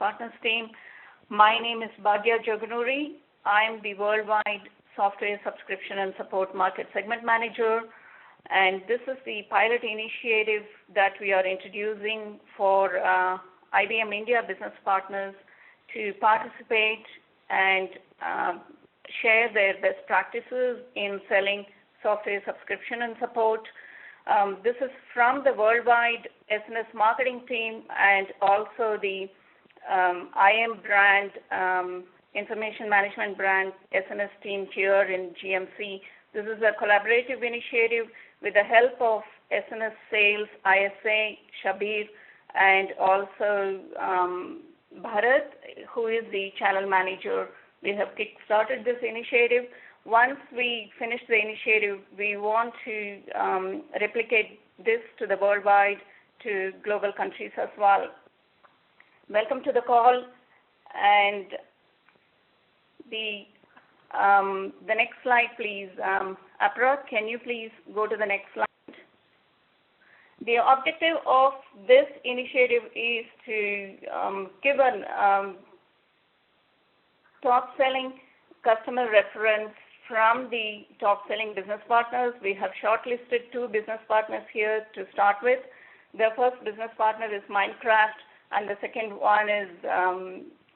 Partners team. My name is Bhagya Joganuri. I am the Worldwide Software Subscription and Support Market Segment Manager, and this is the pilot initiative that we are introducing for IBM India business partners to participate and share their best practices in selling software subscription and support. This is from the worldwide SNS marketing team and also the IM brand, information management brand SNS team here in GMC. This is a collaborative initiative with the help of SNS Sales, ISA, Shabir, and also Bharat, who is the channel manager. We have kick-started this initiative. Once we finish the initiative, we want to replicate this to the worldwide, to global countries as well. Welcome to the call, and the next slide, please. Apra, can you please go to the next slide? The objective of this initiative is to give a top-selling customer reference from the top-selling business partners. We have shortlisted 2 business partners here to start with. The first business partner is Minecraft, and the second one is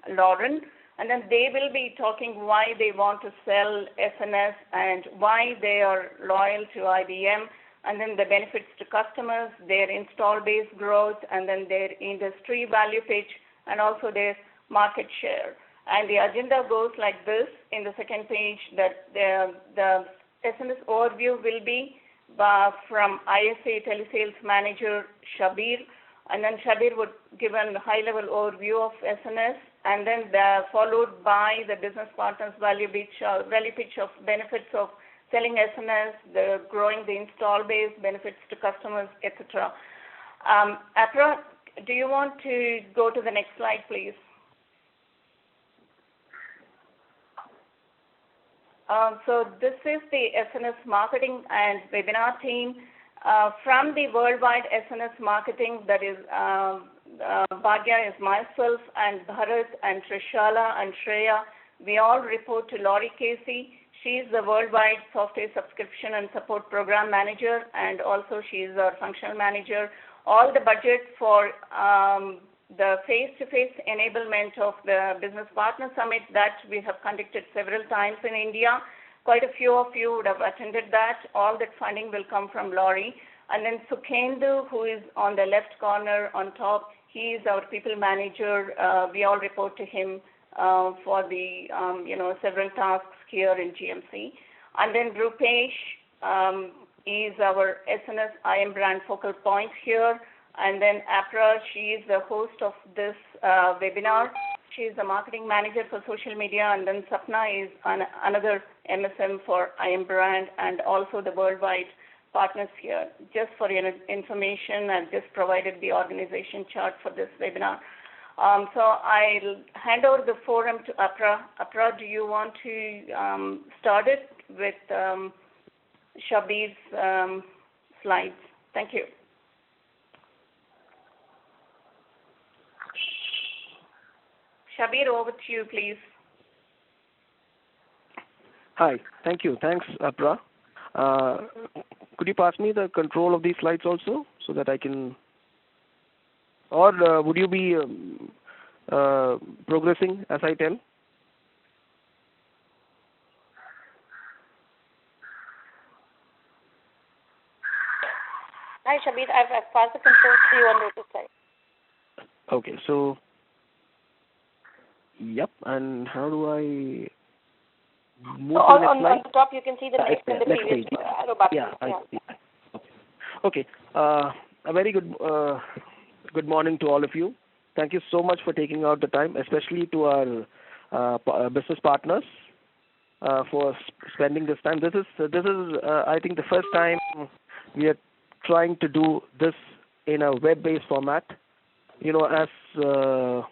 Lauren. And then they will be talking why they want to sell SNS and why they are loyal to IBM, and then the benefits to customers, their install base growth, and then their industry value pitch, and also their market share. And the agenda goes like this. In the second page, that the SNS overview will be from ISA Telesales Manager Shabir, and then Shabir would give a high-level overview of SNS, and then followed by the business partners' value pitch of benefits of selling SNS, the growing the install base, benefits to customers, etc. Apra, do you want to go to the next slide, please? So this is the SNS marketing and webinar team from the worldwide SNS marketing. That is Bhagya is myself and Bharat and Trishala and Shreya. We all report to Laurie Casey. She is the worldwide software subscription and support program manager, and also she is our functional manager. All the budget for the face-to-face enablement of the Business Partner Summit that we have conducted several times in India. Quite a few of you would have attended that. All that funding will come from Laurie. And then Sukhendu, who is on the left corner on top, he is our people manager. We all report to him for the several tasks here in GMC. And then Rupesh is our SNS IM brand focal point here. And then Apra, she is the host of this webinar. She is the marketing manager for social media. And then Sapna is another MSM for IM brand and also the worldwide partners here. Just for your information, I've just provided the organization chart for this webinar. So I'll hand over the forum to Apra. Apra, do you want to start it with Shabir's slides? Thank you. Shabir, over to you, please. Hi. Thank you. Thanks, Apra. Could you pass me the control of these slides also so that I can... Or would you be progressing as I tell? Hi, Shabir. I've passed the control to you on the other side. Okay. So, yep. And how do I move to the next slide? On the top, you can see the next and the previous arrow button. Yeah, I see. Okay. A very good morning to all of you. Thank you so much for taking out the time, especially to our business partners for spending this time. This is I think the first time we are trying to do this in a web-based format. As the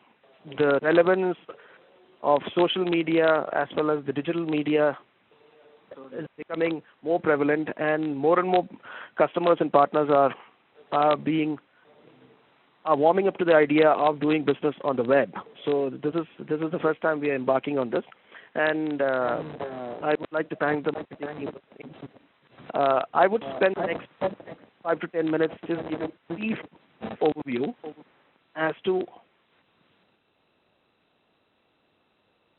relevance of social media as well as the digital media is becoming more prevalent, and more customers and partners are being are warming up to the idea of doing business on the web. So this is the first time we are embarking on this, and I would like to thank them. I would spend the next 5 to 10 minutes just giving a brief overview as to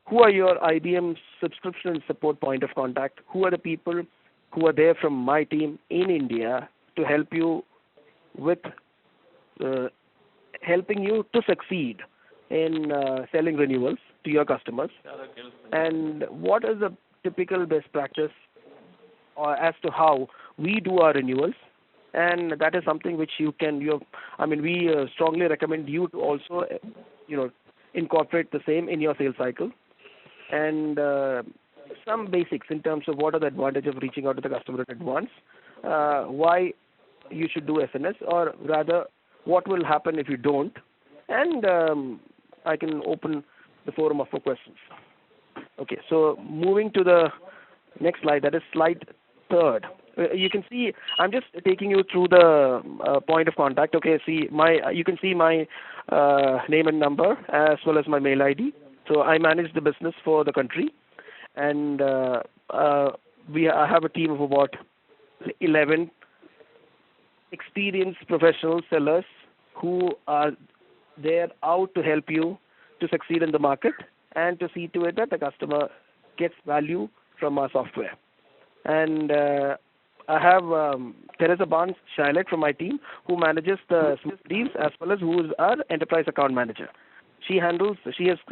who are your IBM subscription support point of contact, who are the people who are there from my team in India to help you with helping you to succeed in selling renewals to your customers, and what is the typical best practice or as to how we do our renewals. And that is something which we strongly recommend you to also incorporate the same in your sales cycle, and some basics in terms of what are the advantages of reaching out to the customer in advance, why you should do SNS, or rather what will happen if you don't, and I can open the forum up for questions. Okay, so moving to the next slide, that is slide 3. You can see I'm just taking you through the point of contact. Okay, you can see my name and number as well as my mail ID. So I manage the business for the country, and I have a team of about 11 experienced professional sellers who are there out to help you to succeed in the market and to see to it that the customer gets value from our software. And I have Teresa Barnes-Charlotte from my team who manages the small deals as well as who is our enterprise account manager. She has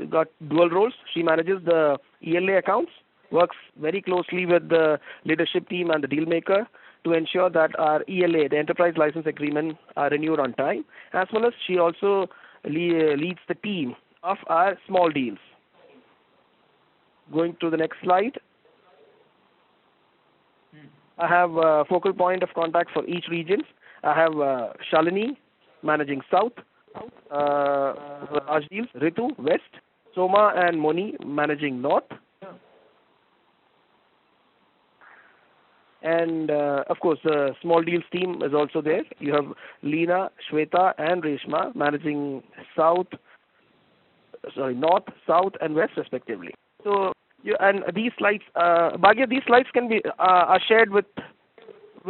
got dual roles. She manages the ELA accounts, works very closely with the leadership team and the deal maker to ensure that our ELA, the enterprise license agreement, are renewed on time, as well as she also leads the team of our small deals. Going to the next slide. I have a focal point of contact for each region. I have Shalini managing South, large deals, Ritu West, Soma and Moni managing North, and of course the small deals team is also there. You have Leena, Shweta and Reshma managing North, South and West respectively. So and these slides, Bhagya, these slides can be are shared with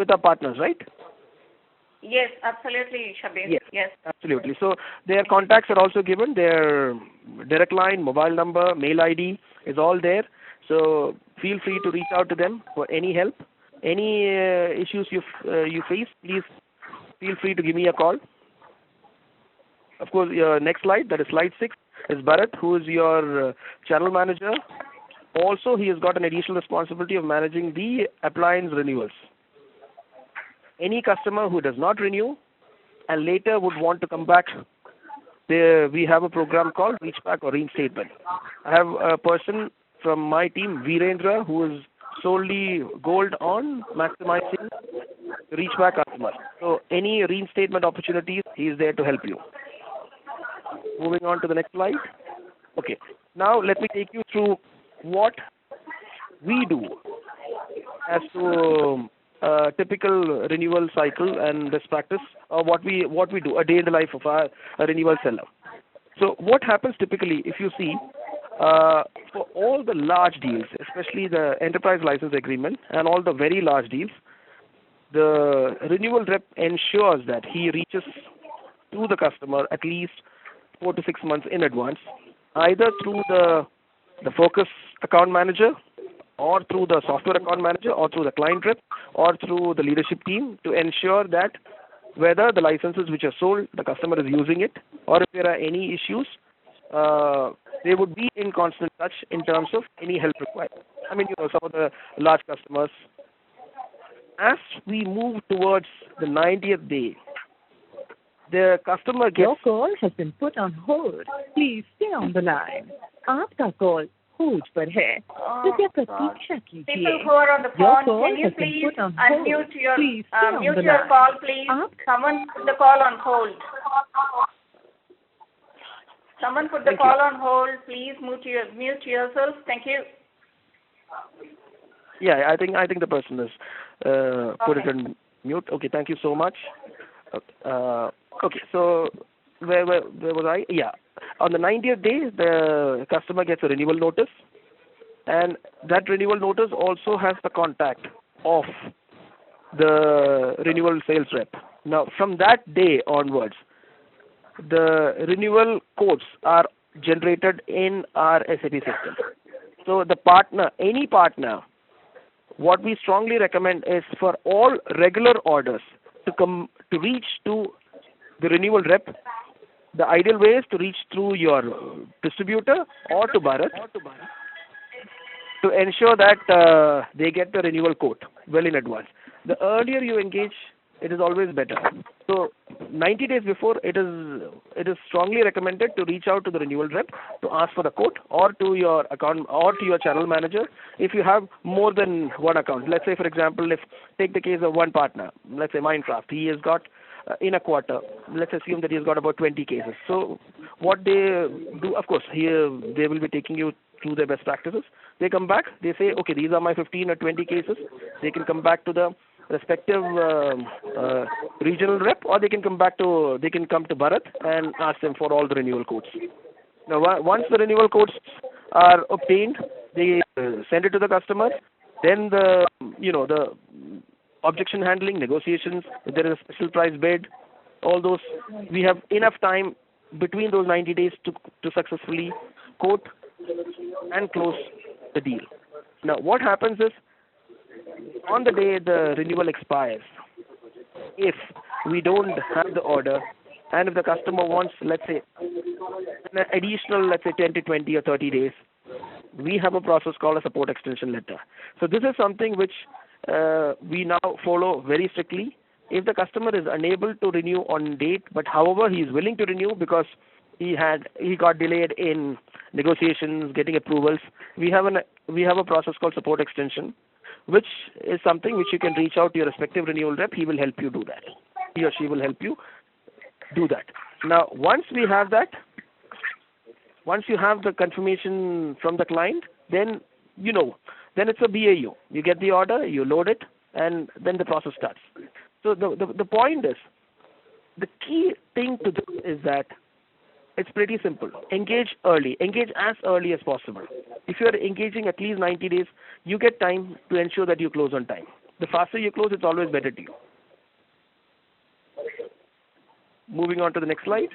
our partners, right? Yes, absolutely, Shabir. Yes, absolutely. So their contacts are also given. Their direct line, mobile number, mail ID is all there. So feel free to reach out to them for any help, any issues you face. Please feel free to give me a call. Of course, your next slide, that is slide 6, is Bharat, who is your channel manager. Also, he has got an additional responsibility of managing the appliance renewals. Any customer who does not renew and later would want to come back, we have a program called Reach Back or Reinstatement. I have a person from my team, Virendra, who is solely gold on maximizing the Reach Back customer. So any reinstatement opportunities, he is there to help you. Moving on to the next slide. Okay, now let me take you through what we do as to typical renewal cycle and best practice, or what we do, a day in the life of a renewal seller. So what happens typically, if you see, for all the large deals, especially the enterprise license agreement and all the very large deals, the renewal rep ensures that he reaches to the customer at least 4 to 6 months in advance, either through the focus account manager, or through the software account manager, or through the client rep, or through the leadership team, to ensure that whether the licenses which are sold, the customer is using it, or if there are any issues, they would be in constant touch in terms of any help required. I mean, some of the large customers. As we move towards the 90th day, the customer gets... Your call has been put on hold. Please stay on the line. आपका call hold पर है. कृपया प्रतीक्षा कीजिए. People who are on the phone, can you please unmute your call, please? Someone put the call on hold. Someone put the call on hold. Please mute yourself. Thank you. Yeah, I think the person is put it on mute. Okay, thank you so much. Okay, so where was I? Yeah. On the 90th day, the customer gets a renewal notice, and that renewal notice also has the contact of the renewal sales rep. Now, from that day onwards, the renewal codes are generated in our SAP system. So the partner, any partner, what we strongly recommend is for all regular orders to reach to the renewal rep. The ideal way is to reach through your distributor or to Bharat to ensure that they get the renewal quote well in advance. The earlier you engage, it is always better. So 90 days before, it is strongly recommended to reach out to the renewal rep to ask for the quote, or to your account or to your channel manager if you have more than one account. Let's say, for example, if take the case of one partner, let's say Minecraft, he has got in a quarter, let's assume that he has got about 20 cases. So what they do, of course, here they will be taking you through their best practices. They come back, they say, okay, these are my 15 or 20 cases. They can come back to the respective regional rep, or they can come to Bharat and ask them for all the renewal codes. Now, once the renewal codes are obtained, they send it to the customer. Then the objection handling, negotiations, if there is a special price bid, all those, we have enough time between those 90 days to successfully quote and close the deal. Now, what happens is, on the day the renewal expires, if we don't have the order, and if the customer wants, let's say, an additional, let's say, 10 to 20 or 30 days, we have a process called a support extension letter. So this is something which we now follow very strictly. If the customer is unable to renew on date, but however he is willing to renew because he got delayed in negotiations, getting approvals, we have a process called support extension, which is something which you can reach out to your respective renewal rep. He will help you do that. He or she will help you do that. Now, once we have that, once you have the confirmation from the client, then then it's a BAU. You get the order, you load it, and then the process starts. So the point is, the key thing to this is that it's pretty simple. Engage early. Engage as early as possible. If you are engaging at least 90 days, you get time to ensure that you close on time. The faster you close, it's always better to you. Moving on to the next slide.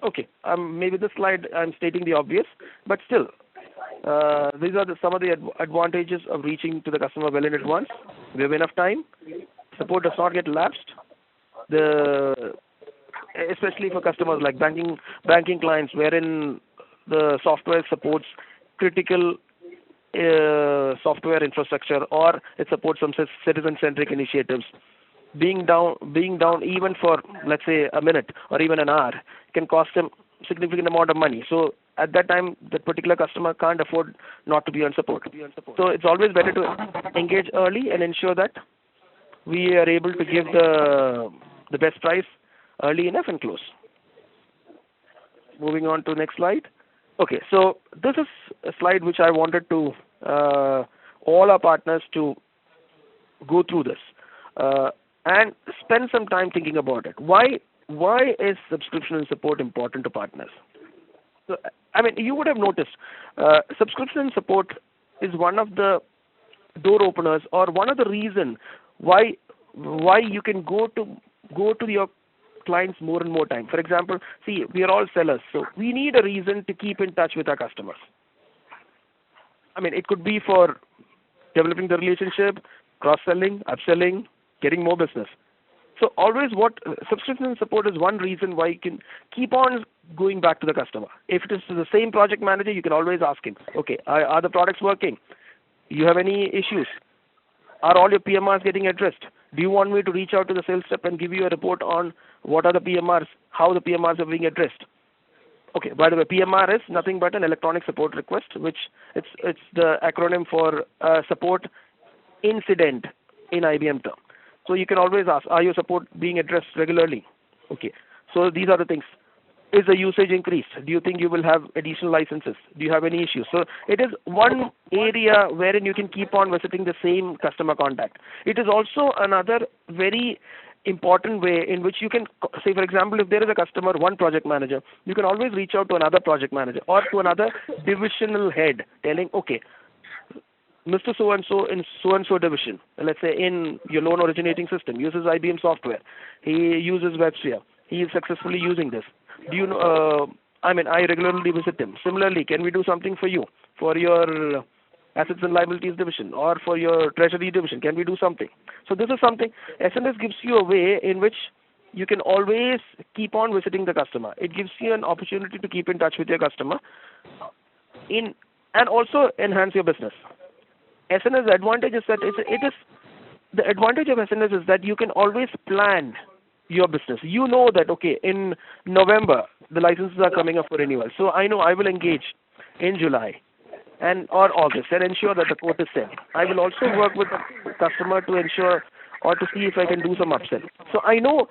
Okay, maybe this slide I'm stating the obvious, but still, these are some of the advantages of reaching to the customer well in advance. We have enough time. Support does not get lapsed. Especially for customers like banking clients, wherein the software supports critical software infrastructure, or it supports some citizen-centric initiatives. Being down even for, let's say, a minute or even an hour can cost them significant amount of money. So at that time, that particular customer can't afford not to be on support. So it's always better to engage early and ensure that we are able to give the best price early enough and close. Moving on to the next slide. Okay, so this is a slide which I wanted to all our partners to go through this and spend some time thinking about it. Why is subscription and support important to partners? So, I mean, you would have noticed subscription and support is one of the door openers, or one of the reason why you can go to your clients more and more time. For example, see, we are all sellers, so we need a reason to keep in touch with our customers. I mean, it could be for developing the relationship, cross-selling, upselling, getting more business. So always subscription and support is one reason why you can keep on going back to the customer. If it is the same project manager, you can always ask him, okay, are the products working? Do you have any issues? Are all your PMRs getting addressed? Do you want me to reach out to the sales rep and give you a report on what are the PMRs, how the PMRs are being addressed? Okay, by the way, PMR is nothing but an electronic support request, which it's the acronym for support incident in IBM term. So you can always ask, are your support being addressed regularly? Okay, so these are the things. Is the usage increased? Do you think you will have additional licenses? Do you have any issues? So it is one area wherein you can keep on visiting the same customer contact. It is also another very important way in which you can say, for example, if there is a customer, one project manager, you can always reach out to another project manager or to another divisional head telling, okay, Mr. So-and-so in so-and-so division, let's say in your loan originating system, uses IBM software. He uses WebSphere. He is successfully using this. Do you know, I regularly visit him. Similarly, can we do something for you, for your assets and liabilities division or for your treasury division? Can we do something? So this is something, SNS gives you a way in which you can always keep on visiting the customer. It gives you an opportunity to keep in touch with your customer and also enhance your business. SNS advantage is that the advantage of SNS is that you can always plan your business. You know that, okay, in November, the licenses are coming up for renewal. So I know I will engage in July or August and ensure that the quote is set. I will also work with the customer to ensure or to see if I can do some upsell. So I know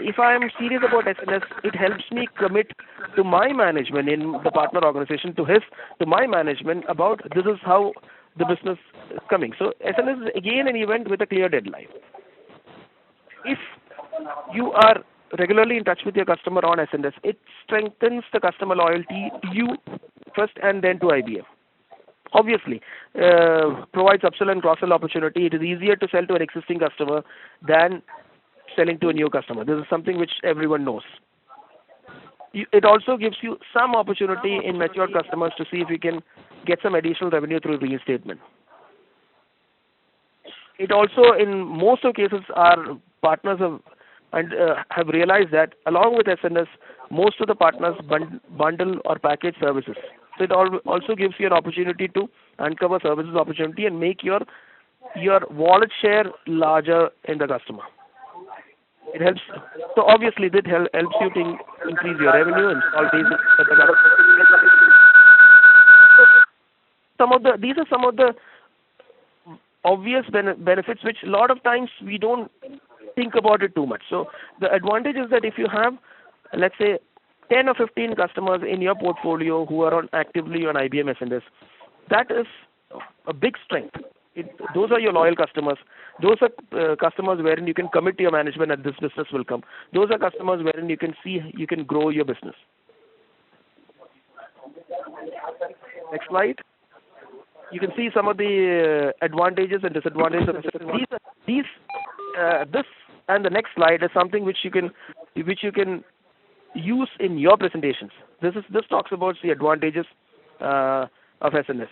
if I am serious about SNS, it helps me commit to my management in the partner organization, to my management about this is how the business is coming. So SNS is again an event with a clear deadline. If you are regularly in touch with your customer on SNS, it strengthens the customer loyalty to you first and then to IBM. Obviously, provides upsell and cross-sell opportunity. It is easier to sell to an existing customer than selling to a new customer. This is something which everyone knows. It also gives you some opportunity in mature customers to see if you can get some additional revenue through reinstatement. It also, in most of cases, our partners have realized that along with SNS, most of the partners bundle or package services. So it also gives you an opportunity to uncover services opportunity and make your wallet share larger in the customer. It helps. So obviously, that helps you to increase your revenue and all these. These are some of the obvious benefits which a lot of times we don't think about it too much. So the advantage is that if you have, let's say, 10 or 15 customers in your portfolio who are actively on IBM SNS, that is a big strength. Those are your loyal customers. Those are customers wherein you can commit to your management that this business will come. Those are customers wherein you can see you can grow your business. Next slide. You can see some of the advantages and disadvantages of this and the next slide is something which you can use in your presentations. This talks about the advantages of SNS.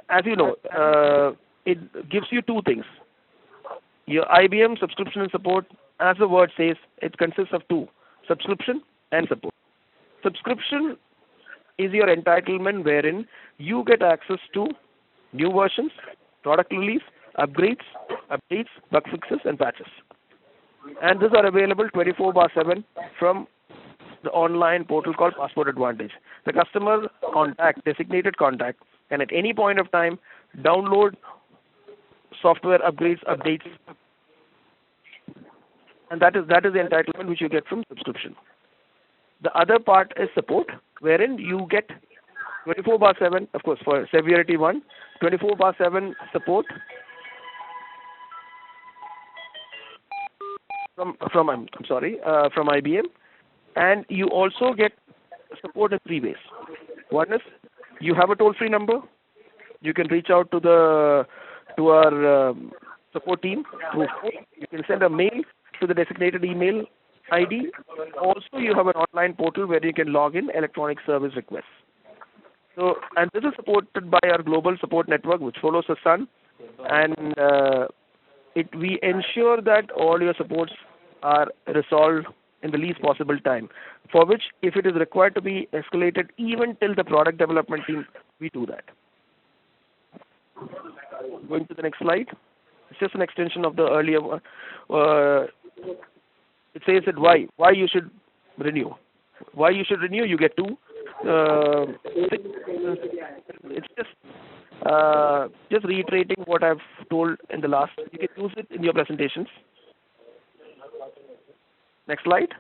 As you know, it gives you two things. Your IBM subscription and support, as the word says, it consists of two: subscription and support. Subscription is your entitlement wherein you get access to new versions, product release, updates, bug fixes, and patches. And these are available 24/7 from the online portal called Passport Advantage. The customer designated contact, can at any point of time download software updates, and that is the entitlement which you get from subscription. The other part is support, wherein you get 24/7, of course, for severity 1, 24/7 support from IBM, and you also get support in 3 ways. One is you have a toll-free number. You can reach out to our support team through phone. You can send a mail to the designated email ID. Also, you have an online portal where you can log in electronic service requests. So, and this is supported by our global support network, which follows the sun, and we ensure that all your supports are resolved in the least possible time, for which, if it is required to be escalated even till the product development team, we do that. Going to the next slide. It's just an extension of the earlier one. It says that why you should renew. Why you should renew, you get two. It's just reiterating what I've told in the last. You can use it in your presentations. Next slide.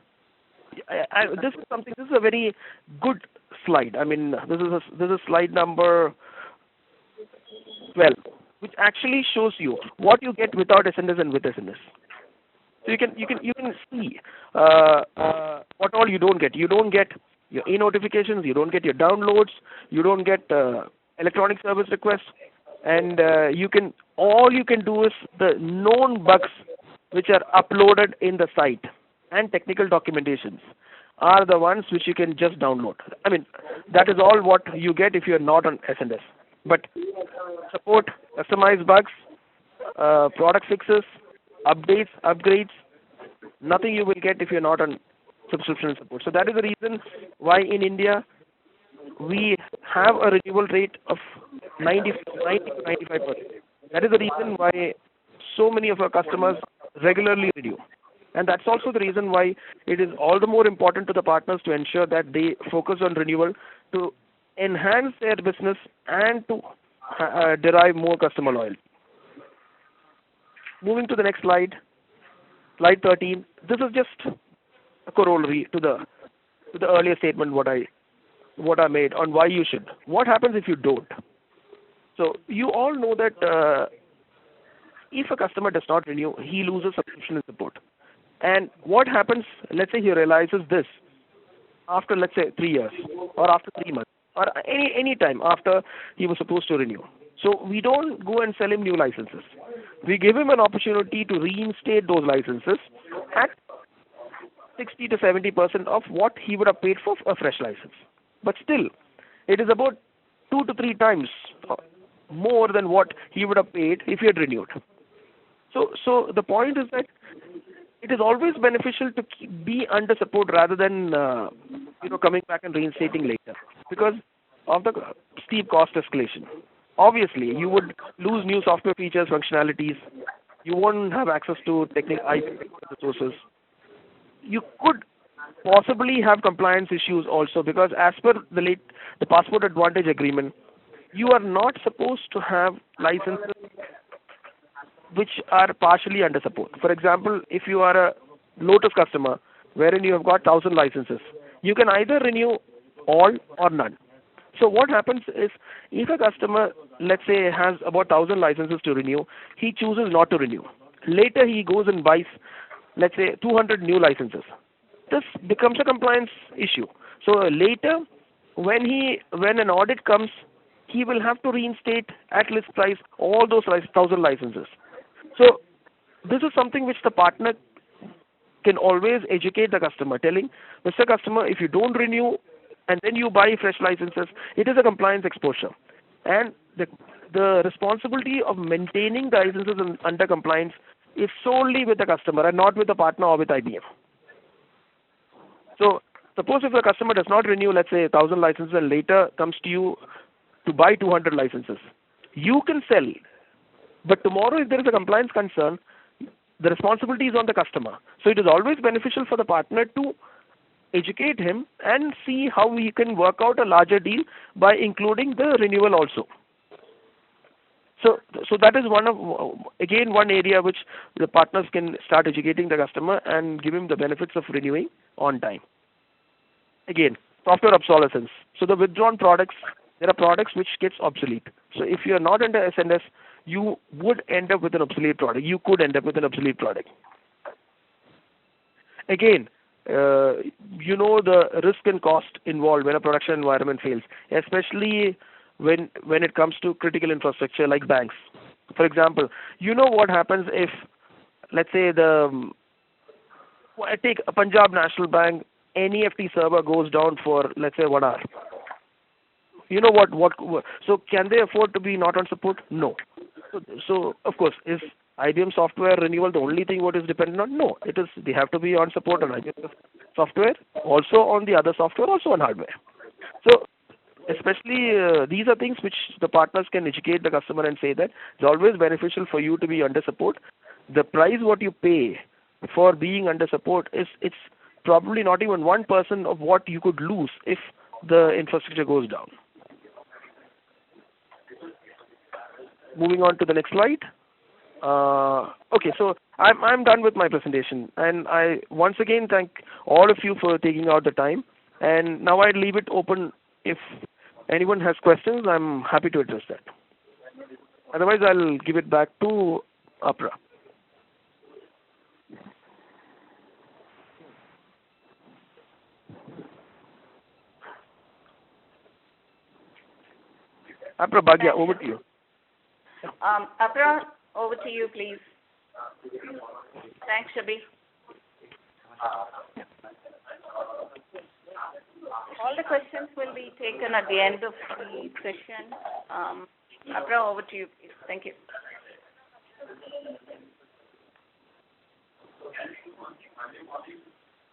This is a very good slide. I mean, this is slide number 12, which actually shows you what you get without SNS and with SNS. So you can see what all you don't get. You don't get your e-notifications, you don't get your downloads, you don't get electronic service requests, and all you can do is the known bugs which are uploaded in the site and technical documentations are the ones which you can just download. I mean, that is all what you get if you are not on SNS. But support, customized bugs, product fixes, updates, upgrades, nothing you will get if you're not on subscription support. So that is the reason why in India we have a renewal rate of 90 to 95%. That is the reason why so many of our customers regularly renew. And that's also the reason why it is all the more important to the partners to ensure that they focus on renewal to enhance their business and to derive more customer loyalty. Moving to the next slide, slide 13. This is just a corollary to the earlier statement what I made on why you should. What happens if you don't? So you all know that if a customer does not renew, he loses subscription and support. And what happens, let's say he realizes this after, let's say, 3 years or after 3 months or any time after he was supposed to renew. So we don't go and sell him new licenses. We give him an opportunity to reinstate those licenses at 60 to 70% of what he would have paid for a fresh license. But still, it is about 2 to 3 times more than what he would have paid if he had renewed. So the point is that it is always beneficial to be under support rather than coming back and reinstating later because of the steep cost escalation. Obviously, you would lose new software features, functionalities. You won't have access to technical resources. You could possibly have compliance issues also because as per the Passport Advantage Agreement, you are not supposed to have licenses which are partially under support. For example, if you are a Lotus customer wherein you have got 1,000 licenses, you can either renew all or none. So what happens is if a customer, let's say, has about 1,000 licenses to renew, he chooses not to renew. Later he goes and buys, let's say, 200 new licenses. This becomes a compliance issue. So later, when an audit comes, he will have to reinstate at list price all those 1,000 licenses. So this is something which the partner can always educate the customer, telling, Mr. Customer, if you don't renew and then you buy fresh licenses, it is a compliance exposure. And the responsibility of maintaining the licenses under compliance is solely with the customer and not with the partner or with IBM. So suppose if the customer does not renew, let's say 1,000 licenses and later comes to you to buy 200 licenses, you can sell. But tomorrow if there is a compliance concern, the responsibility is on the customer. So it is always beneficial for the partner to educate him and see how we can work out a larger deal by including the renewal also. So that is one area which the partners can start educating the customer and give him the benefits of renewing on time. Again, software obsolescence. So the withdrawn products, there are products which gets obsolete. So if you are not under SNS, you would end up with an obsolete product. You could end up with an obsolete product. Again, the risk and cost involved when a production environment fails, especially when it comes to critical infrastructure like banks. For example, what happens if, let's say, take a Punjab National Bank NEFT server goes down for, let's say, 1 hour. So can they afford to be not on support? No. So of course, is IBM software renewal the only thing what is dependent on? No, it is. They have to be on support on IBM software, also on the other software, also on hardware. So especially these are things which the partners can educate the customer and say that it's always beneficial for you to be under support. The price what you pay for being under support it's probably not even 1% of what you could lose if the infrastructure goes down. Moving on to the next slide. Okay, so I'm done with my presentation, and I once again thank all of you for taking out the time. And now I leave it open. If anyone has questions, I'm happy to address that. Otherwise, I'll give it back to Apra. Bhagya, over to you. Apra, over to you, please. Thanks, Shabir. All the questions will be taken at the end of the session. Apra, over to you, please. Thank you.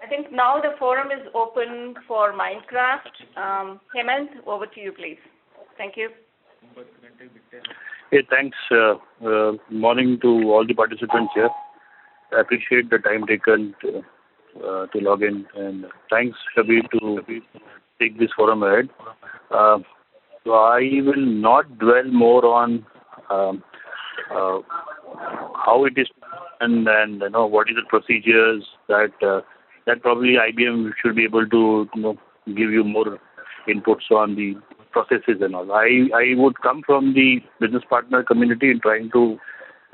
I think now the forum is open for Minecraft. Hemant, over to you, please. Thank you. Hey, thanks. Morning to all the participants here. I appreciate the time taken to log in, and thanks, Shabir, to take this forum ahead. So I will not dwell more on how it is and what is the procedures that probably IBM should be able to give you more inputs on the processes and all. I would come from the business partner community in trying to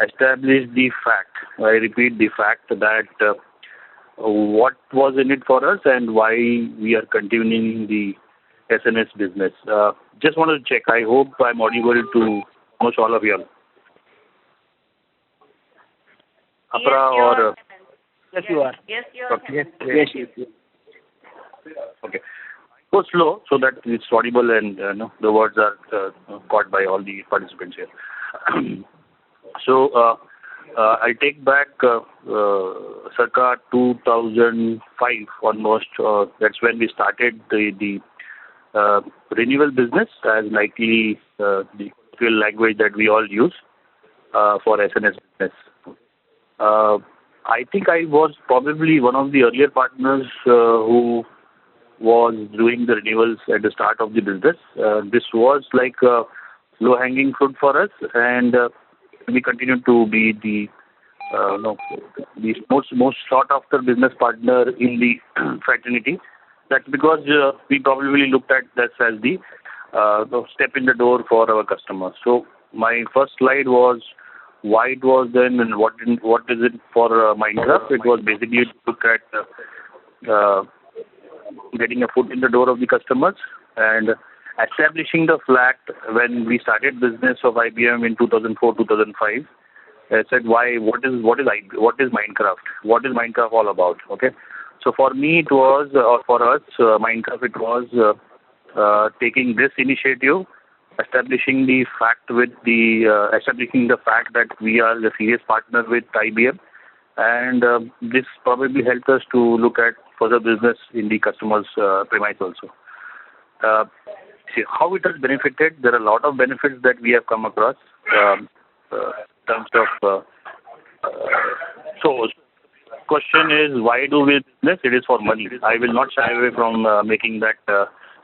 establish the fact. I repeat the fact that what was in it for us and why we are continuing the SNS business. Just wanted to check. I hope I'm audible to almost all of you all. Apra or... Yes, you are. Yes, you are. Okay. Yes. Okay. Go slow so that it's audible and the words are caught by all the participants here. So I take back circa 2005 almost. That's when we started the renewal business, as likely the real language that we all use for SNS business. I think I was probably one of the earlier partners who was doing the renewals at the start of the business. This was like a low-hanging fruit for us, and we continue to be the most sought-after business partner in the fraternity. That's because we probably looked at this as the step in the door for our customers. So my first slide was why it was then and what is it for Minecraft. It was basically to look at getting a foot in the door of the customers and establishing the fact when we started business of IBM in 2004-2005. I said, what is Minecraft? What is Minecraft all about? Okay. So for me it was, or for us, Minecraft, it was taking this initiative, establishing the fact that we are the serious partner with IBM, and this probably helped us to look at further business in the customer's premise also. See how it has benefited. There are a lot of benefits that we have come across in terms of. So, question is, why do we business? It is for money. I will not shy away from making that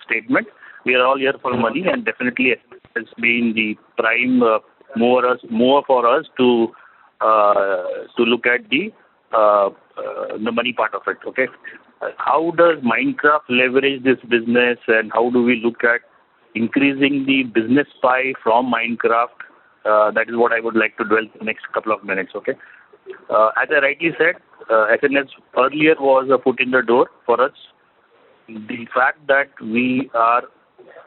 statement. We are all here for money, and definitely it has been the prime more for us to look at the money part of it. Okay, how does Minecraft leverage this business, and how do we look at increasing the business pie from Minecraft? That is what I would like to dwell the next couple of minutes. Okay, as I rightly said, SNS earlier was a foot in the door for us. The fact that we are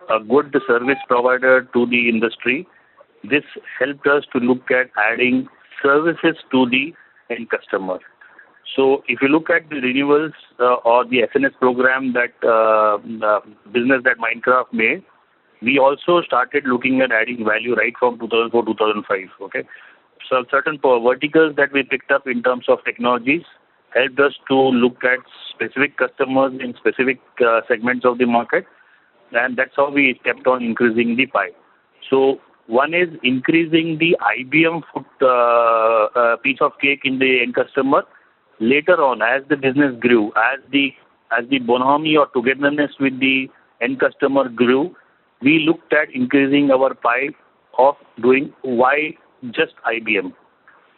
a good service provider to the industry, this helped us to look at adding services to the end customer. So if you look at the renewals or the SNS program that business that Minecraft made, we also started looking at adding value right from 2004-2005. Okay, so certain verticals that we picked up in terms of technologies helped us to look at specific customers in specific segments of the market, and that's how we kept on increasing the pie. So one is increasing the IBM piece of cake in the end customer. Later on, as the business grew, as the bonhomie or togetherness with the end customer grew, we looked at increasing our pie of doing why just IBM?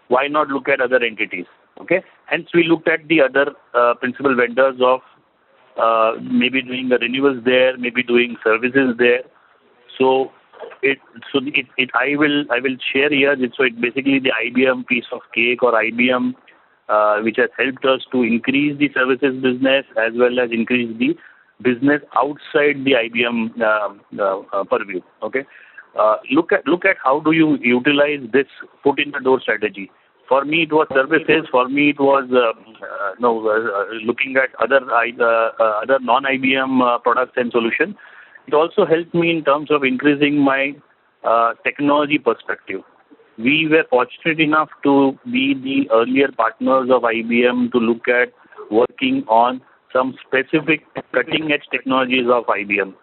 Why not look at other entities? Okay, hence we looked at the other principal vendors of maybe doing the renewals there, maybe doing services there. So I will share here. So it basically the IBM piece of cake or IBM which has helped us to increase the services business as well as increase the business outside the IBM purview. Okay, look at how do you utilize this foot in the door strategy. For me, it was services. For me, it was looking at other non-IBM products and solutions. It also helped me in terms of increasing my technology perspective. We were fortunate enough to be the earlier partners of IBM to look at working on some specific cutting-edge technologies of IBM.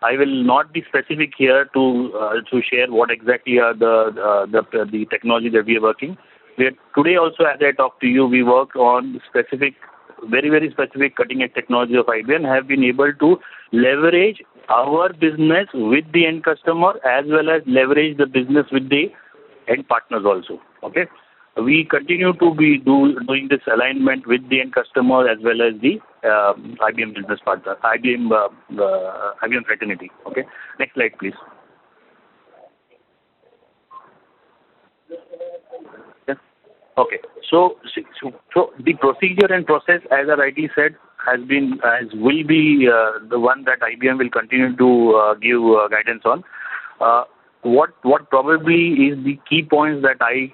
I will not be specific here to share what exactly are the technology that we are working. Today also, as I talk to you, we work on specific, very, very specific cutting-edge technology of IBM, have been able to leverage our business with the end customer as well as leverage the business with the end partners also. Okay, we continue to be doing this alignment with the end customer as well as the IBM business partner, IBM fraternity. Okay, next slide, please. Okay, so the procedure and process, as I rightly said, will be the one that IBM will continue to give guidance on. What probably is the key points that I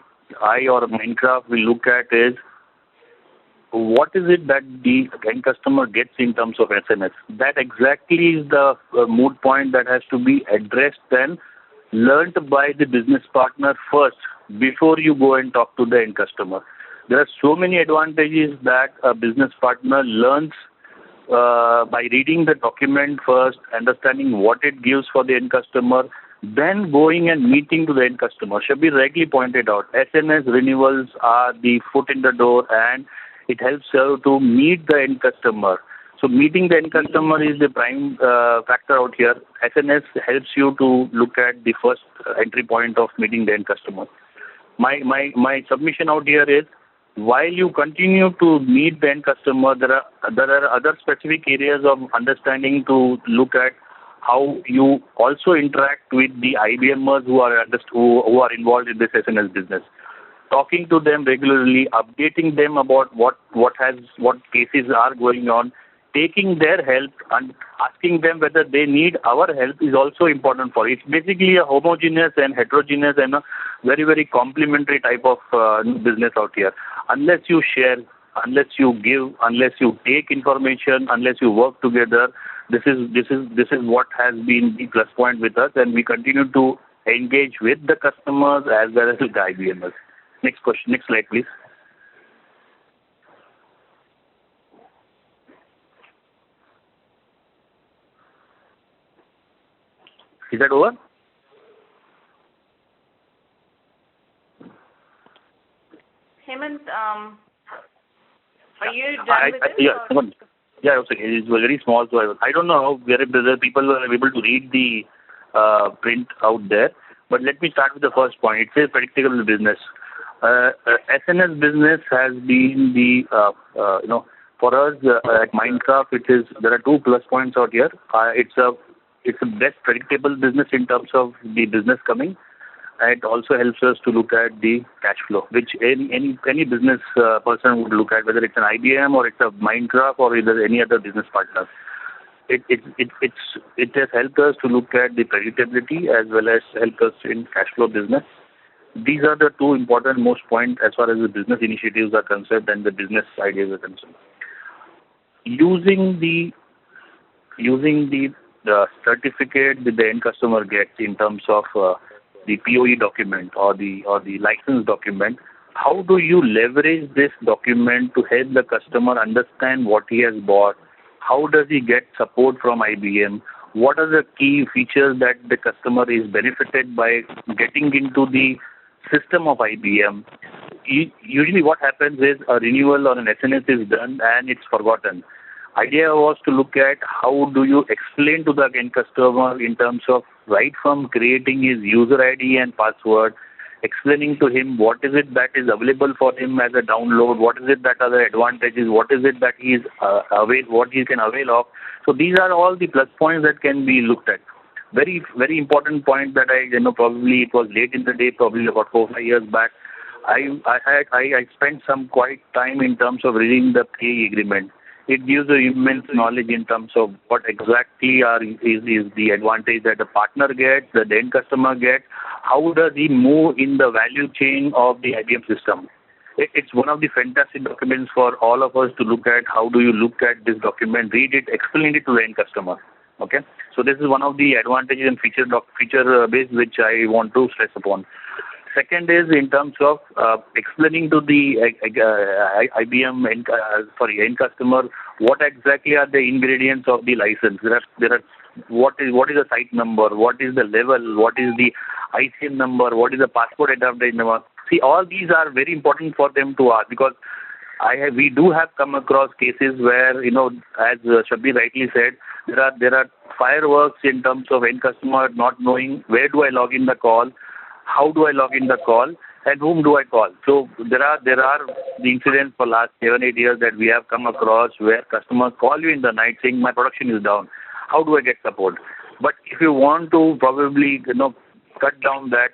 or Minecraft will look at is what is it that the end customer gets in terms of SNS. That exactly is the moot point that has to be addressed and learnt by the business partner first before you go and talk to the end customer. There are so many advantages that a business partner learns by reading the document first, understanding what it gives for the end customer, then going and meeting to the end customer. Shabir rightly pointed out, SNS renewals are the foot in the door and it helps you to meet the end customer. So meeting the end customer is the prime factor out here. SNS helps you to look at the first entry point of meeting the end customer. My submission out here is, while you continue to meet the end customer, there are other specific areas of understanding to look at how you also interact with the IBMers who are involved in this SNS business. Talking to them regularly, updating them about what cases are going on, taking their help and asking them whether they need our help is also important for it. It's basically a homogeneous and heterogeneous and a very, very complementary type of business out here. Unless you share, unless you give, unless you take information, unless you work together, this is what has been the plus point with us, and we continue to engage with the customers as well as with the IBMers. Next question, next slide, please. Is that over? Hemant, are you done with it? Yeah, okay. It was very small, so I don't know how whether people were able to read the print out there. But let me start with the first point. It says predictable business. SNS business has been the for us at Minecraft. There are two plus points out here. It's a best predictable business in terms of the business coming. It also helps us to look at the cash flow, which any business person would look at, whether it's an IBM or it's a Minecraft or either any other business partner. It has helped us to look at the predictability as well as help us in cash flow business. These are the two important most points as far as the business initiatives are concerned and the business ideas are concerned. Using the certificate that the end customer gets in terms of the POE document or the license document, how do you leverage this document to help the customer understand what he has bought? How does he get support from IBM? What are the key features that the customer is benefited by getting into the system of IBM? Usually what happens is a renewal or an SNS is done and it's forgotten. Idea was to look at how do you explain to the end customer in terms of right from creating his user ID and password, explaining to him what is it that is available for him as a download, what is it that are the advantages, what is it that he is what he can avail of. So these are all the plus points that can be looked at. Very, very important point that probably it was late in the day, probably about 4 or 5 years back. I spent some quite time in terms of reading the PA agreement. It gives you immense knowledge in terms of what exactly is the advantage that the partner gets, that the end customer gets. How does he move in the value chain of the IBM system? It's one of the fantastic documents for all of us to look at. How do you look at this document, read it, explain it to the end customer? Okay, so this is one of the advantages and feature base which I want to stress upon. Second is in terms of explaining to the IBM end customer what exactly are the ingredients of the license. There are what is the site number, what is the level, what is the ICN number, what is the passport adaptation number. See, all these are very important for them to ask, because we do have come across cases where, as Shabir rightly said, there are fireworks in terms of end customer not knowing where do I log in the call, how do I log in the call, and whom do I call. So there are the incidents for last 7-8 years that we have come across where customers call you in the night saying my production is down. How do I get support? But if you want to probably cut down that,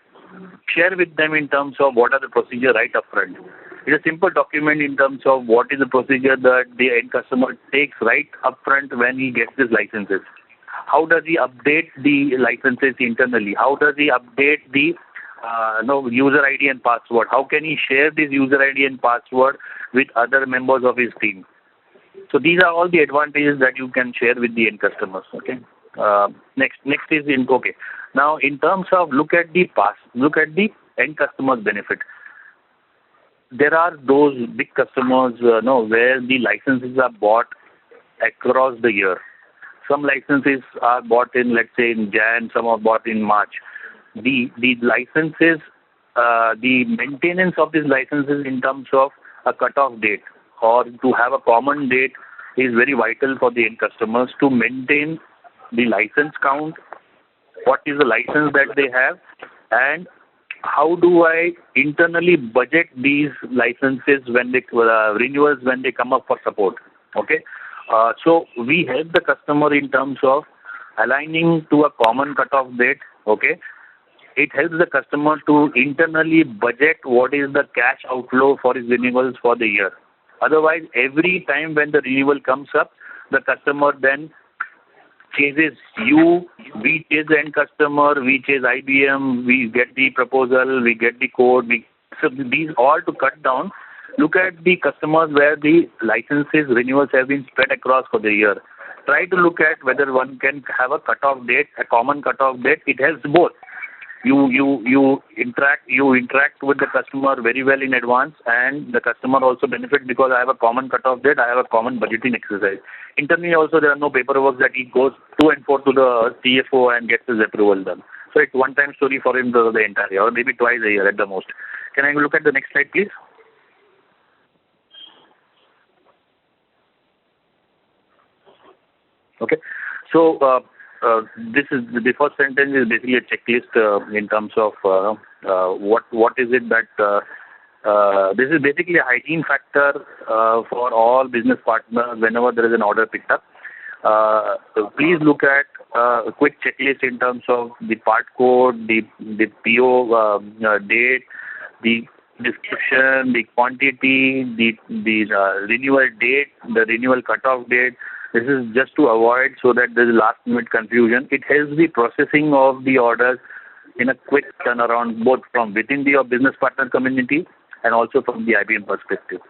share with them in terms of what are the procedure right up front. It's a simple document in terms of what is the procedure that the end customer takes right up front when he gets his licenses. How does he update the licenses internally? How does he update the user ID and password? How can he share this user ID and password with other members of his team? So these are all the advantages that you can share with the end customers. Okay. Next is okay. Now in terms of look at the end customer's benefit. There are those big customers where the licenses are bought across the year. Some licenses are bought in, let's say, in Jan, some are bought in March. The licenses, the maintenance of these licenses in terms of a cutoff date or to have a common date is very vital for the end customers to maintain the license count, what is the license that they have, and how do I internally budget these licenses when they renewals when they come up for support. Okay, so we help the customer in terms of aligning to a common cutoff date. Okay, it helps the customer to internally budget what is the cash outflow for his renewals for the year. Otherwise, every time when the renewal comes up, the customer then chases you, we chase the end customer, we chase IBM, we get the proposal, we get the code. So these all to cut down. Look at the customers where the licenses renewals have been spread across for the year. Try to look at whether one can have a cutoff date, a common cutoff date. It helps both. You interact with the customer very well in advance, and the customer also benefit because I have a common cutoff date, I have a common budgeting exercise. Internally also there are no paperwork that he goes to and fro to the CFO and gets his approval done. So it's one time story for him the entire year, or maybe twice a year at the most. Can I look at the next slide, please? Okay. So this is the first sentence is basically a checklist in terms of what is it that this is basically a hygiene factor for all business partners whenever there is an order picked up. So please look at a quick checklist in terms of the part code, the PO date, the description, the quantity, the renewal date, the renewal cutoff date. This is just to avoid so that there is last minute confusion. It helps the processing of the orders in a quick turnaround, both from within the business partner community and also from the IBM perspective.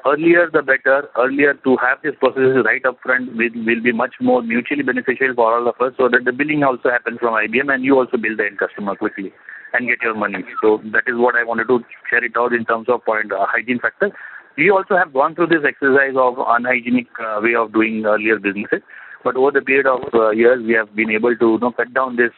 Earlier the better. Earlier to have this process right up front will be much more mutually beneficial for all of us, so that the billing also happens from IBM and you also bill the end customer quickly and get your money. So that is what I wanted to share it out in terms of hygiene factor. We also have gone through this exercise of unhygienic way of doing earlier businesses, but over the period of years, we have been able to cut down this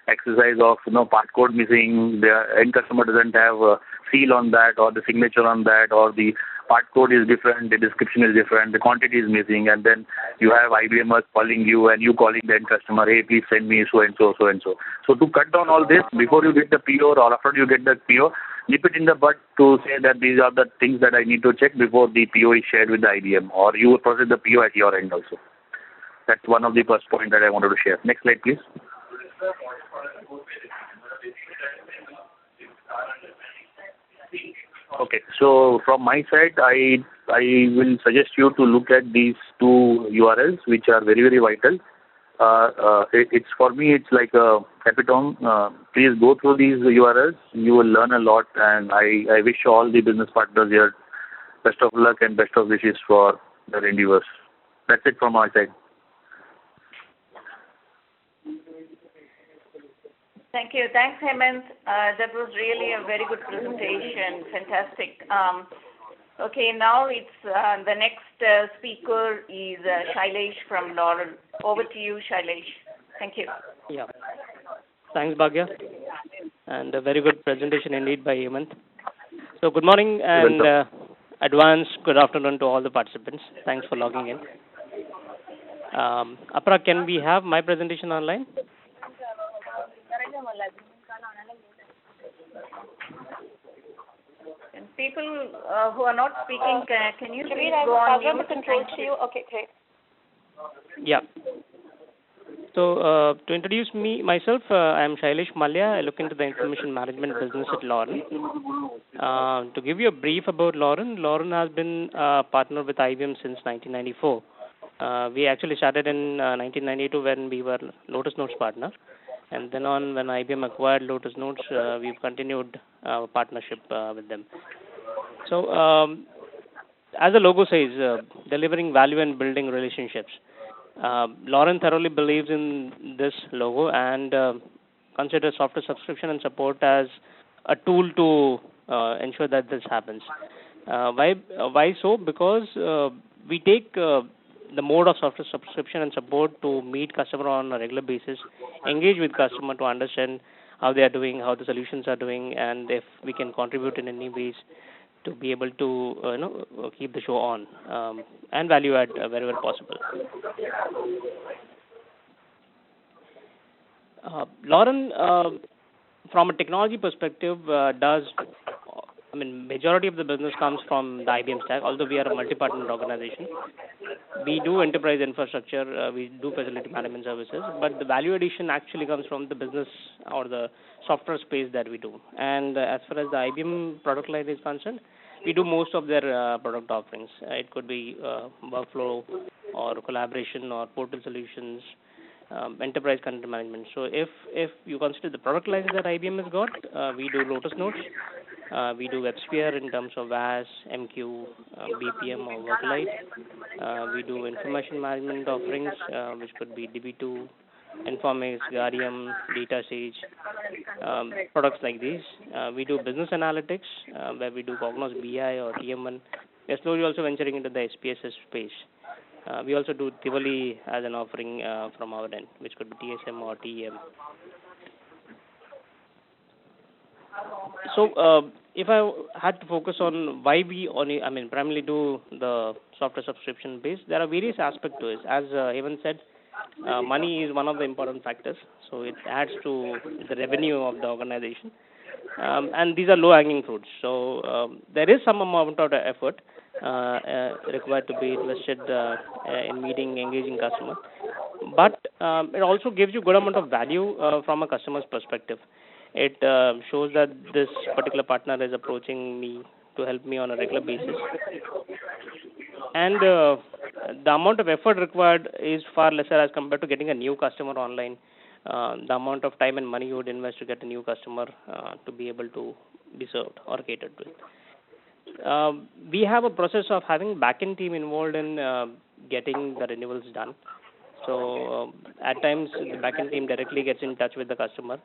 exercise of part code missing, the end customer doesn't have a seal on that or the signature on that, or the part code is different, the description is different, the quantity is missing, and then you have IBMers calling you and you calling the end customer, hey, please send me so and so, so and so. So to cut down all this, before you get the PO or after you get the PO, nip it in the bud to say that these are the things that I need to check before the PO is shared with the IBM, or you will process the PO at your end also. That's one of the first points that I wanted to share. Next slide, please. Okay, so from my side, I I will suggest you to look at these two URLs, which are very, very vital. It's for me, it's like a epitome. Please go through these URLs. You will learn a lot, and I wish all the business partners here best of luck and best of wishes for their endeavors. That's it from our side. Thank you. Thanks, Hemant. That was really a very good presentation. Fantastic. Okay, now it's the next speaker is Shailesh from Laurel. Over to you, Shailesh. Thank you. Yeah. Thanks, Bhagya. And a very good presentation indeed by Hemant. So good morning and advance good afternoon to all the participants. Thanks for logging in. Apra, can we have my presentation online? And people who are not speaking, can you please go on mute? Control to you? Okay, great. Yeah. So to introduce myself, I am Shailesh Malya. I look into the information management business at Lauren. To give you a brief about Lauren has been a partner with IBM since 1994. We actually started in 1992 when we were Lotus Notes partner. And then on, when IBM acquired Lotus Notes, we've continued our partnership with them. So, as the logo says, delivering value and building relationships. Lauren thoroughly believes in this logo and considers software subscription and support as a tool to ensure that this happens. Why so? Because we take the mode of software subscription and support to meet customer on a regular basis, engage with customer to understand how they are doing, how the solutions are doing, and if we can contribute in any ways to be able to keep the show on and value add wherever possible. Lauren, from a technology perspective, majority of the business comes from the IBM stack, although we are a multi-partner organization. We do enterprise infrastructure, we do facility management services, but the value addition actually comes from the business or the software space that we do. And as far as the IBM product line is concerned, we do most of their product offerings. It could be workflow or collaboration or portal solutions, enterprise content management. So if you consider the product lines that IBM has got, we do Lotus Notes, we do WebSphere in terms of VAS, MQ, BPM or Worklight. We do information management offerings, which could be DB2, Informix, Guardium, DataStage, products like these. We do business analytics, where we do Cognos BI or TM1. We are slowly also venturing into the SPSS space. We also do Tivoli as an offering from our end, which could be TSM or TEM. So, if I had to focus on why we primarily do the software subscription base, there are various aspects to it. As Evan said, money is one of the important factors, so it adds to the revenue of the organization. And these are low-hanging fruits. So, there is some amount of effort required to be invested in meeting, engaging customers. But it also gives you good amount of value from a customer's perspective. It shows that this particular partner is approaching me to help me on a regular basis. And the amount of effort required is far lesser as compared to getting a new customer online. The amount of time and money you would invest to get a new customer to be able to be served or catered to. We have a process of having back-end team involved in getting the renewals done. So at times the back-end team directly gets in touch with the customer.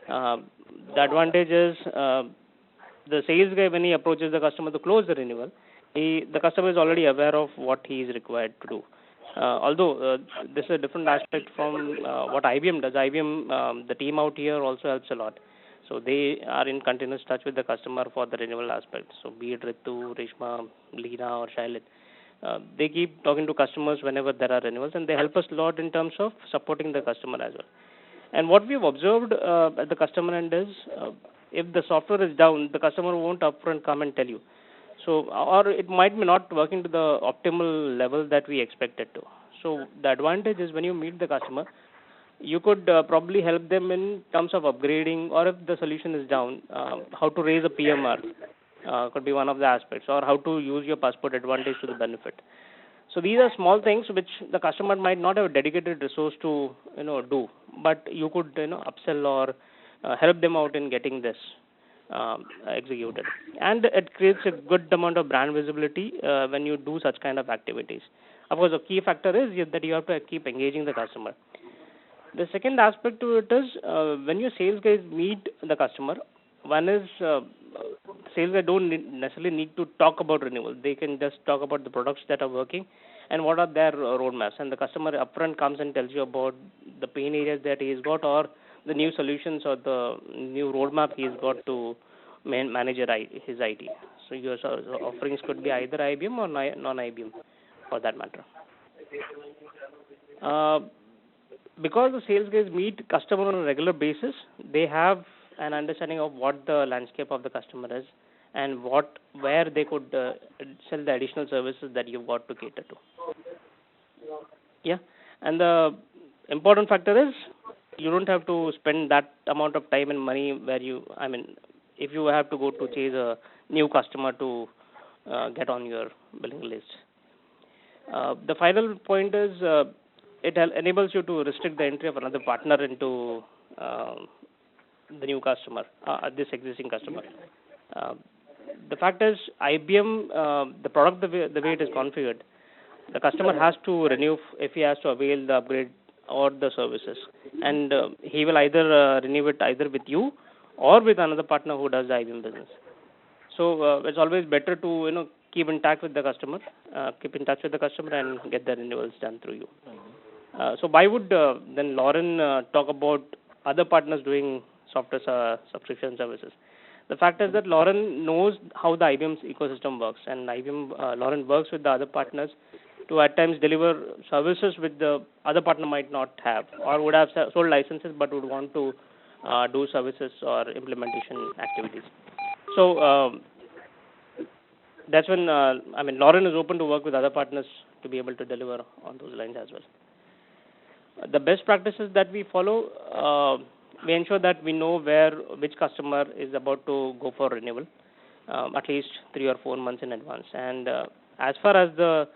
The advantage is the sales guy, when he approaches the customer to close the renewal, the customer is already aware of what he is required to do. Although this is a different aspect from what IBM does. IBM, the team out here also helps a lot. So they are in continuous touch with the customer for the renewal aspect. So be it Ritu, Reshma, Leena or Shailit, they keep talking to customers whenever there are renewals, and they help us a lot in terms of supporting the customer as well. And what we've observed at the customer end is, if the software is down, the customer won't upfront come and tell you. So, or it might be not working to the optimal level that we expected to. So the advantage is when you meet the customer, you could probably help them in terms of upgrading, or if the solution is down, how to raise a PMR could be one of the aspects, or how to use your passport advantage to the benefit. So these are small things which the customer might not have a dedicated resource to do, but you could upsell or help them out in getting this executed, and it creates a good amount of brand visibility when you do such kind of activities. Of course, the key factor is that you have to keep engaging the customer. The second aspect to it is when your sales guys meet the customer, one is sales guys don't necessarily need to talk about renewal. They can just talk about the products that are working and what are their roadmaps. And the customer upfront comes and tells you about the pain areas that he's got, or the new solutions or the new roadmap he's got to manage his IT. So your offerings could be either IBM or non-IBM for that matter. Because the sales guys meet customer on a regular basis, they have an understanding of what the landscape of the customer is and where they could sell the additional services that you've got to cater to. Yeah, and the important factor is you don't have to spend that amount of time and money if you have to go to chase a new customer to get on your billing list. The final point is it enables you to restrict the entry of another partner into the new customer, this existing customer. The fact is, IBM, the product, the way it is configured, the customer has to renew if he has to avail the upgrade or the services, and he will either renew it either with you or with another partner who does the IBM business. So it's always better to keep in touch with the customer, and get the renewals done through you. So why would then Lauren talk about other partners doing software subscription services? The fact is that Lauren knows how the IBM's ecosystem works, and Lauren works with the other partners to at times deliver services which the other partner might not have, or would have sold licenses but would want to do services or implementation activities. So that's when Lauren is open to work with other partners to be able to deliver on those lines as well. The best practices that we follow, we ensure that we know which customer is about to go for renewal, at least 3 or 4 months in advance. And as far as the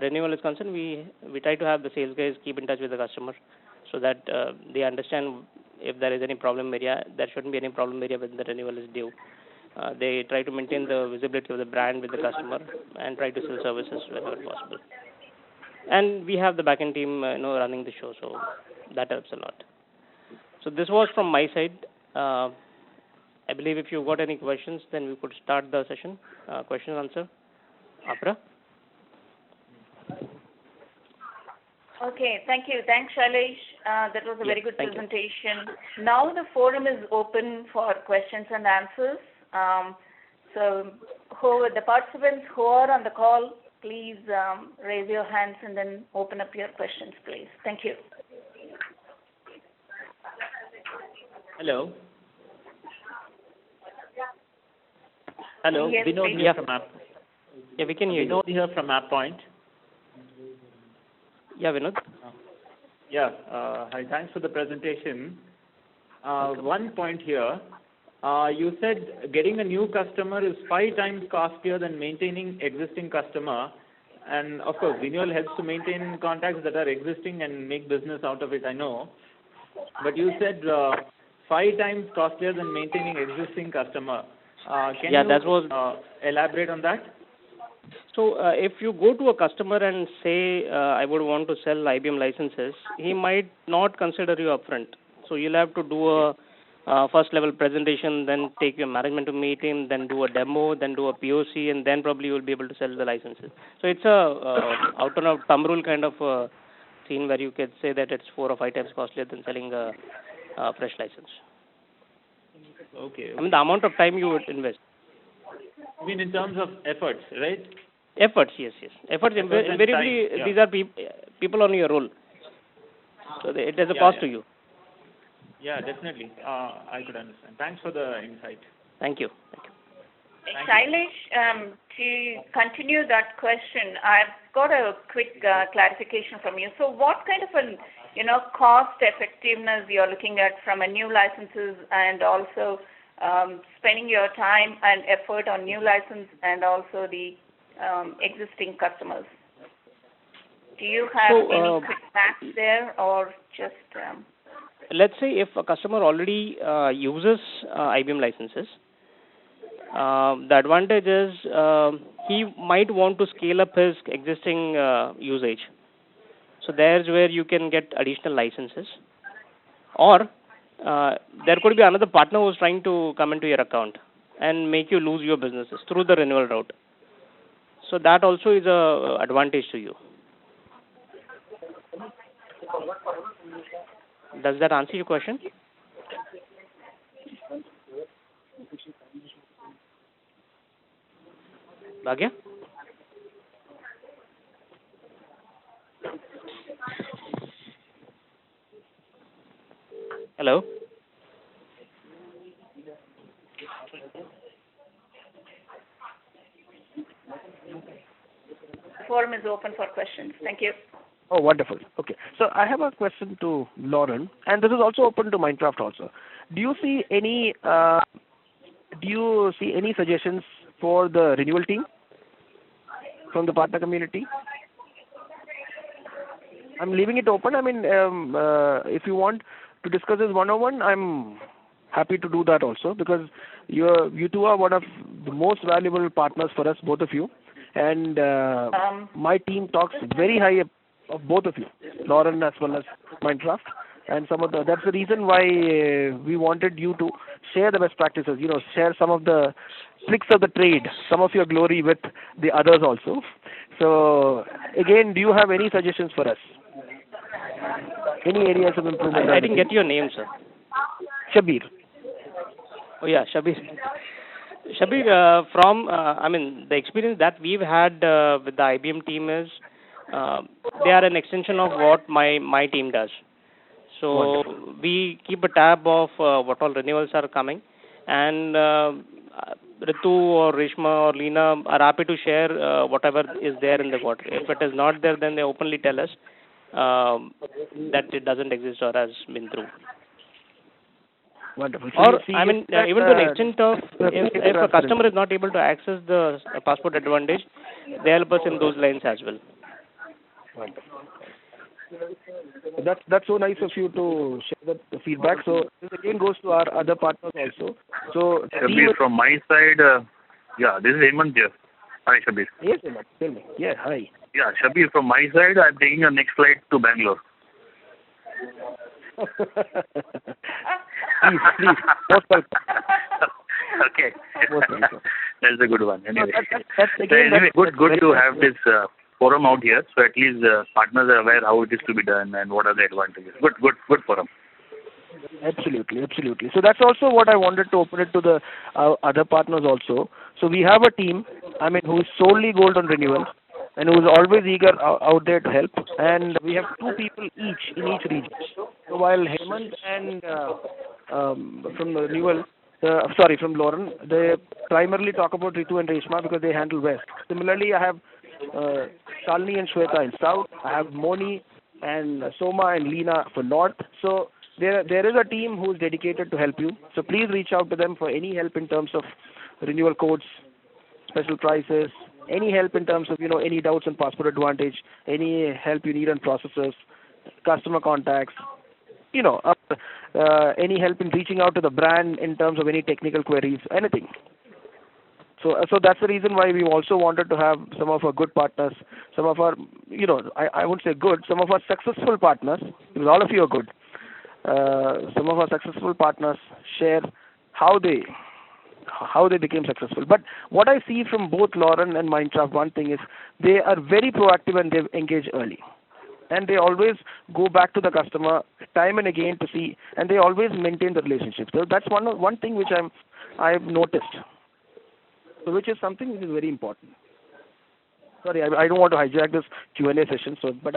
renewal is concerned, we try to have the sales guys keep in touch with the customer so that they understand if there is any problem area. There shouldn't be any problem area when the renewal is due. They try to maintain the visibility of the brand with the customer and try to sell services whenever possible. And we have the backend team running the show, so that helps a lot. So this was from my side. I believe if you've got any questions, then we could start the session. Question and answer. Apra? Okay, thank you. Thanks, Shailesh. That was a very good presentation. Now the forum is open for questions and answers. So the participants who are on the call, please raise your hands and then open up your questions, please. Thank you. Hello. Hello, Yes, Vinod here from App. Yeah, we can hear you. Vinod here from AppPoint. Yeah, Vinod. Hi, thanks for the presentation. One point here. You said getting a new customer is 5 times costlier than maintaining existing customer. And of course, renewal helps to maintain contacts that are existing and make business out of it, I know. But you said 5 times costlier than maintaining existing customer. Can you elaborate on that? So if you go to a customer and say, I would want to sell IBM licenses, he might not consider you upfront. So you'll have to do a first level presentation, then take your management to meet him, then do a demo, then do a POC, and then probably you'll be able to sell the licenses. So it's a out and out thumb rule kind of scene where you can say that it's 4 or 5 times costlier than selling a fresh license. Okay. I mean, the amount of time you would invest. I mean, in terms of efforts, right? Efforts, yes. Efforts, invariably, these are people on your roll. So it has a cost to you. Yeah, definitely. I could understand. Thanks for the insight. Thank you. Shailesh, to continue that question, I've got a quick clarification from you. So what kind of cost effectiveness you're looking at from a new licenses and also spending your time and effort on new license and also the existing customers. Do you have any quick facts there, or just? Let's say if a customer already uses IBM licenses, the advantage is he might want to scale up his existing usage. So there's where you can get additional licenses, or there could be another partner who's trying to come into your account and make you lose your businesses through the renewal route. So that also is a advantage to you. Does that answer your question? Bhagya? Hello? The forum is open for questions. Thank you. Oh, wonderful. Okay. So I have a question to Lauren, and this is also open to Minecraft also. Do you see any suggestions for the renewal team from the partner community? I'm leaving it open. I mean, if you want to discuss this one-on-one, I'm happy to do that also, because you two are one of the most valuable partners for us, both of you. And my team talks very high of both of you, Lauren as well as Minecraft. And that's the reason why we wanted you to share the best practices, share some of the tricks of the trade, some of your glory with the others also. So again, do you have any suggestions for us? Any areas of improvement? I didn't get your name, sir. Shabir. Oh yeah, Shabir. Shabir, from the experience that we've had with the IBM team is they are an extension of what my team does. So wonderful. We keep a tab of what all renewals are coming, and Ritu or Rishma or Leena are happy to share whatever is there in the quarter. If it is not there, then they openly tell us that it doesn't exist or has been through. Wonderful. So or even to an extent of if a customer is not able to access the passport advantage, they help us in those lines as well. Wonderful. That's so nice of you to share the feedback. So this again goes to our other partners also. So Shabir, from my side, this is Hemant here. Hi, Shabir. Yes, Hemant. Tell me. Yeah, hi. Yeah, Shabir, from my side, I'm taking a next flight to Bangalore. please. Most welcome. Okay. Most welcome. That's a good one. Anyway, Anyway, good to have this forum out here, so at least partners are aware how it is to be done and what are the advantages. Good forum. Absolutely. So that's also what I wanted to open it to the other partners also. So we have a team, who is solely gold on renewal and who is always eager out there to help. And we have 2 people each in each region. So while Hemant and from the renewal, from Lauren, they primarily talk about Ritu and Reshma because they handle West. Similarly, I have Shalini and Shweta in South. I have Moni and Soma and Leena for North. So there is a team who is dedicated to help you. So please reach out to them for any help in terms of renewal codes, special prices, any help in terms of any doubts on passport advantage, any help you need on processes, customer contacts, any help in reaching out to the brand in terms of any technical queries, anything. So that's the reason why we also wanted to have some of our good partners, some of our, I wouldn't say good, some of our successful partners, because all of you are good. Some of our successful partners share how they became successful. But what I see from both Lauren and Minecraft, one thing is they are very proactive and they engage early. And they always go back to the customer time and again to see, and they always maintain the relationship. So that's one thing which I've noticed. So which is something which is very important. Sorry, I don't want to hijack this Q&A session, but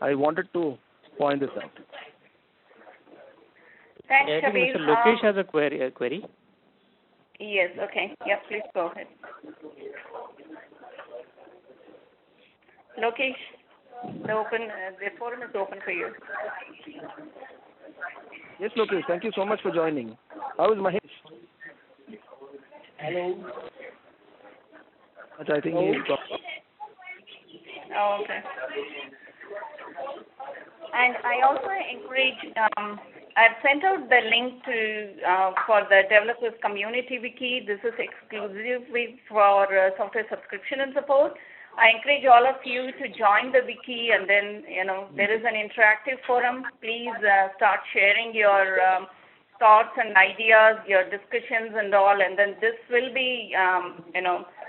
I wanted to point this out. Thanks, I think Shabir. Mr. Lokesh has a query. Yes, okay. Yeah, please go ahead. Lokesh, the forum is open for you. Yes, Lokesh, thank you so much for joining. How is Mahesh? I think he got. Oh, okay. And I also encourage, I've sent out the link to for the developers community wiki. This is exclusively for software subscription and support. I encourage all of you to join the wiki, and then, there is an interactive forum. Please start sharing your thoughts and ideas, your discussions and all, and then this will be,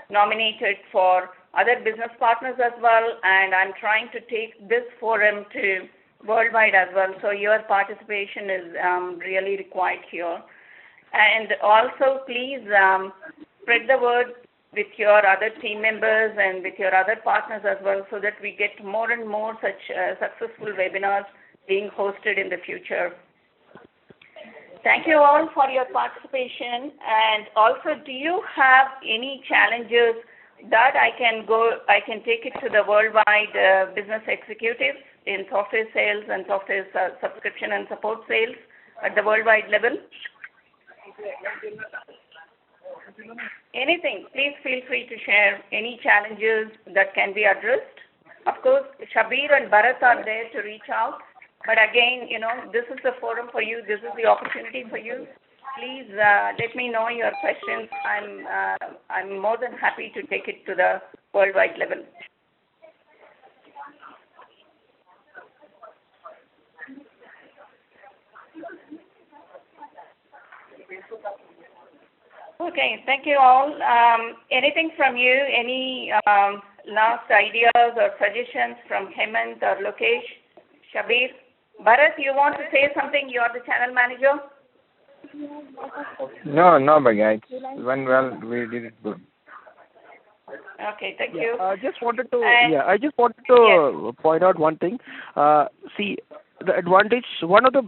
nominated for other business partners as well, and I'm trying to take this forum to worldwide as well, so your participation is really required here. And also, please spread the word with your other team members and with your other partners as well, so that we get more and more such successful webinars being hosted in the future. Thank you all for your participation. And also, do you have any challenges that I can take it to the worldwide business executives in software sales and software subscription and support sales at the worldwide level? Anything, please feel free to share any challenges that can be addressed. Of course, Shabir and Bharat are there to reach out. But again, this is the forum for you. This is the opportunity for you. Please let me know your questions. I'm more than happy to take it to the worldwide level. Okay, thank you all. Anything from you? Any last ideas or suggestions from Hemant or Lokesh, Shabir? Bharat, you want to say something? You are the channel manager. No, Bhagya. It went well. We did it good. Okay, thank you. I just wanted to point out one thing. See, one of the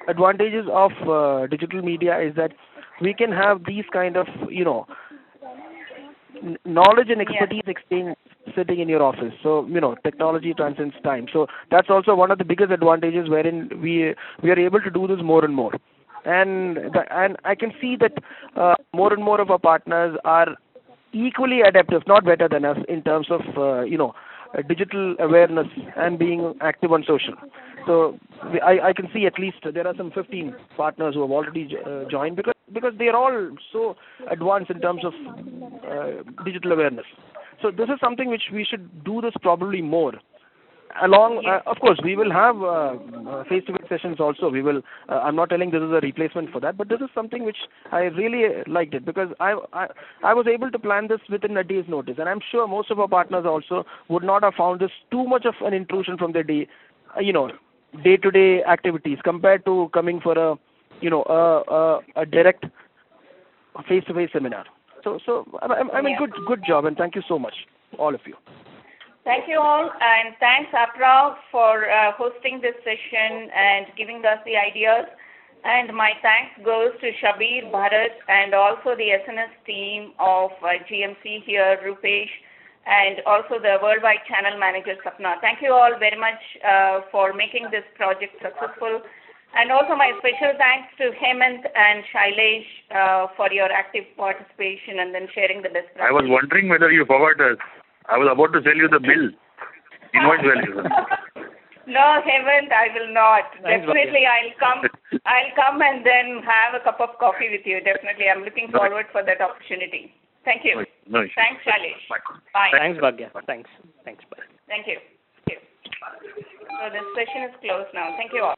advantages of digital media is that we can have these kind of, knowledge and expertise exchange sitting in your office. So, technology transcends time. So that's also one of the biggest advantages wherein we are able to do this more and more. And I can see that more and more of our partners are equally adept, if not better than us, in terms of, digital awareness and being active on social. So I can see at least there are some 15 partners who have already joined because they are all so advanced in terms of digital awareness. So this is something which we should do this probably more. Of course, we will have face-to-face sessions also. We will. I'm not telling this is a replacement for that, but this is something which I really liked it because I was able to plan this within a day's notice, and I'm sure most of our partners also would not have found this too much of an intrusion from their day-to-day activities compared to coming for a direct face-to-face seminar. So I mean, good job, and thank you so much, all of you. Thank you all, and thanks APRA for hosting this session and giving us the ideas. And my thanks goes to Shabir, Bharat, and also the SNS team of GMC here, Rupesh, and also the worldwide channel manager, Sapna. Thank you all very much for making this project successful. And also my special thanks to Hemant and Shailesh for your active participation and then sharing the best practices. I was wondering whether you forgot us. I was about to tell you the bill. Invoice value. No, Hemant, I will not. Thanks, Definitely, I'll come and then have a cup of coffee with you. Definitely, I'm looking forward for that opportunity. Thank you. No issue. Thanks, Shailesh. Bye. Thanks, Bhagya. Thanks. Bye. Thank you. So this session is closed now. Thank you all.